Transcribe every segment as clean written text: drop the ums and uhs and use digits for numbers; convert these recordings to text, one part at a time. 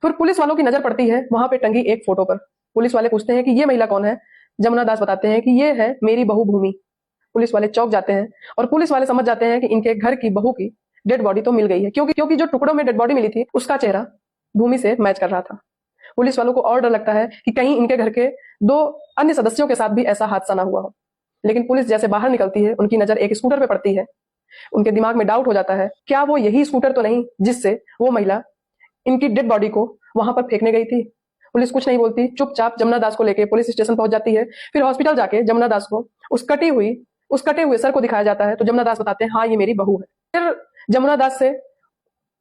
फिर पुलिस वालों की नजर पड़ती है वहां पे टंगी एक फोटो पर। पुलिस वाले पूछते हैं कि ये महिला कौन है। जमुना दास बताते हैं कि ये है मेरी बहू भूमि। पुलिस वाले चौंक जाते हैं और पुलिस वाले समझ जाते हैं कि इनके घर की बहू की डेड बॉडी तो मिल गई है, क्योंकि क्योंकि जो टुकड़ों में डेड बॉडी मिली थी उसका चेहरा भूमि से मैच कर रहा था। पुलिस वालों को और डर लगता है कि कहीं इनके घर के 2 अन्य सदस्यों के साथ भी ऐसा हादसा ना हुआ हो। लेकिन पुलिस जैसे बाहर निकलती है उनकी नजर एक स्कूटर पे पड़ती है। उनके दिमाग में डाउट हो जाता है, क्या वो यही स्कूटर तो नहीं जिससे वो महिला इनकी डेड बॉडी को वहां पर फेंकने गई थी। पुलिस कुछ नहीं बोलती, चुपचाप जमुना दास को लेकर पुलिस स्टेशन पहुंच जाती है। फिर हॉस्पिटल जाके जमुना दास को उस कटे हुए सर को दिखाया जाता है तो जमुना दास बताते हैं हाँ ये मेरी बहू है। फिर जमुना दास से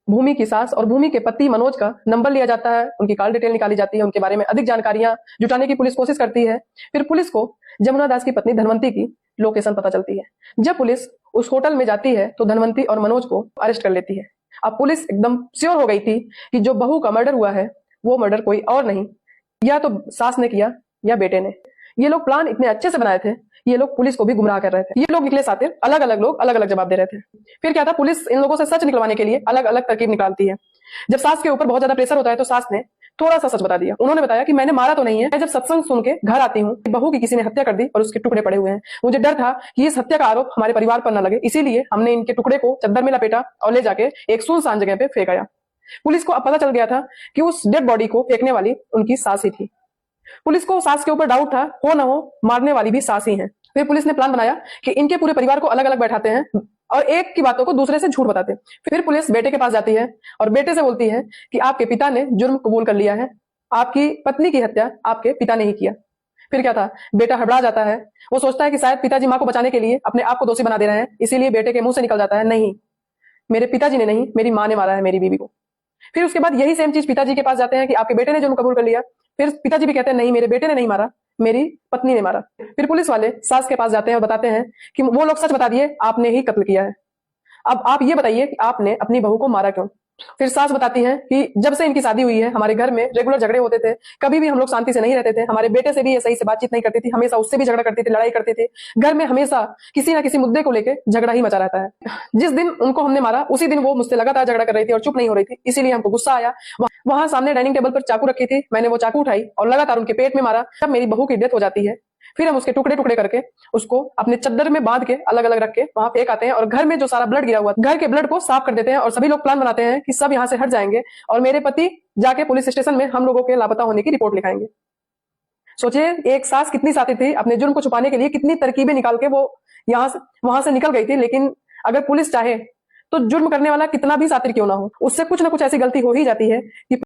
भूमि की सास और भूमि के पति मनोज का नंबर लिया जाता है, उनकी कॉल डिटेल निकाली जाती है, उनके बारे में अधिक जानकारियां जुटाने की पुलिस कोशिश करती है। फिर पुलिस को जमुना दास की पत्नी धनवंती की लोकेशन पता चलती है। जब पुलिस उस होटल में जाती है तो धनवंती और मनोज को अरेस्ट कर लेती है। अब पुलिस एकदम श्योर हो गई थी कि जो बहू का मर्डर हुआ है वो मर्डर कोई और नहीं, या तो सास ने किया या बेटे ने। ये लोग प्लान इतने अच्छे से बनाए थे, ये लोग पुलिस को भी गुमराह कर रहे थे। ये लोग निकले सातिर, अलग अलग लोग अलग अलग जवाब दे रहे थे। फिर क्या था, पुलिस इन लोगों से सच निकलवाने के लिए अलग अलग तरकीब निकालती है। जब सास के ऊपर बहुत ज्यादा प्रेशर होता है तो सास ने थोड़ा सा सच बता दिया। उन्होंने बताया कि मैंने मारा तो नहीं है, मैं जब सत्संग सुन के घर आती हूँ बहू की किसी ने हत्या कर दी और उसके टुकड़े पड़े हुए हैं। मुझे डर था कि इस हत्या का आरोप हमारे परिवार पर न लगे, इसीलिए हमने इनके टुकड़े को चद्दर में लपेटा और ले जाके एक सुनसान जगह पे फेंक आया। पुलिस को अब पता चल गया था कि उस डेड बॉडी को फेंकने वाली उनकी सास ही थी। पुलिस को सास के ऊपर डाउट था, हो ना हो मारने वाली भी सास ही है। फिर पुलिस ने प्लान बनाया कि इनके पूरे परिवार को अलग अलग बैठाते हैं और एक की बातों को दूसरे से झूठ बताते हैं। फिर पुलिस बेटे के पास जाती है और बेटे से बोलती है कि आपके पिता ने जुर्म कबूल कर लिया है, आपकी पत्नी की हत्या आपके पिता ने ही किया। फिर क्या था, बेटा हड़बड़ा जाता है। वो सोचता है कि शायद पिताजी मां को बचाने के लिए अपने आप को दोषी बना दे रहे हैं, इसीलिए बेटे के मुंह से निकल जाता है, नहीं मेरे पिताजी ने नहीं, मेरी मां ने मारा है मेरी बीवी को। फिर उसके बाद यही सेम चीज पिताजी के पास जाते हैं कि आपके बेटे ने जुर्म कबूल कर लिया। फिर पिताजी भी कहते हैं नहीं मेरे बेटे ने नहीं मारा, मेरी पत्नी ने मारा। फिर पुलिस वाले सास के पास जाते हैं और बताते हैं कि वो लोग सच बता दिए, आपने ही कत्ल किया है। अब आप ये बताइए कि आपने अपनी बहू को मारा क्यों। फिर सास बताती हैं कि जब से इनकी शादी हुई है हमारे घर में रेगुलर झगड़े होते थे, कभी भी हम लोग शांति से नहीं रहते थे। हमारे बेटे से भी ये सही से बातचीत नहीं करती थी, हमेशा उससे भी झगड़ा करती थी, लड़ाई करते थे। घर में हमेशा किसी ना किसी मुद्दे को लेकर झगड़ा ही मचा रहता है। जिस दिन उनको हमने मारा उसी दिन वो मुझसे लगातार झगड़ा कर रही थी और चुप नहीं हो रही थी, इसीलिए हमको गुस्सा आया। वहां सामने डाइनिंग टेबल पर चाकू रखी थी, मैंने वो चाकू उठाई और लगातार उनके पेट में मारा। जब मेरी बहू की डेथ हो जाती है फिर हम उसके टुकड़े टुकड़े करके उसको अपने चद्दर में बांध के अलग अलग रख के वहां फेंक आते हैं और घर में जो सारा ब्लड गिरा हुआ घर के ब्लड को साफ कर देते हैं। और सभी लोग प्लान बनाते हैं कि सब यहाँ से हट जाएंगे और मेरे पति जाके पुलिस स्टेशन में हम लोगों के लापता होने की रिपोर्ट लिखाएंगे। सोचिए एक सास कितनी साथी थी, अपने जुर्म को छुपाने के लिए कितनी तरकीबें निकाल के वो वहां से निकल गई थी। लेकिन अगर पुलिस चाहे तो जुर्म करने वाला कितना भी सातिर क्यों ना हो, उससे कुछ ना कुछ ऐसी गलती हो ही जाती है कि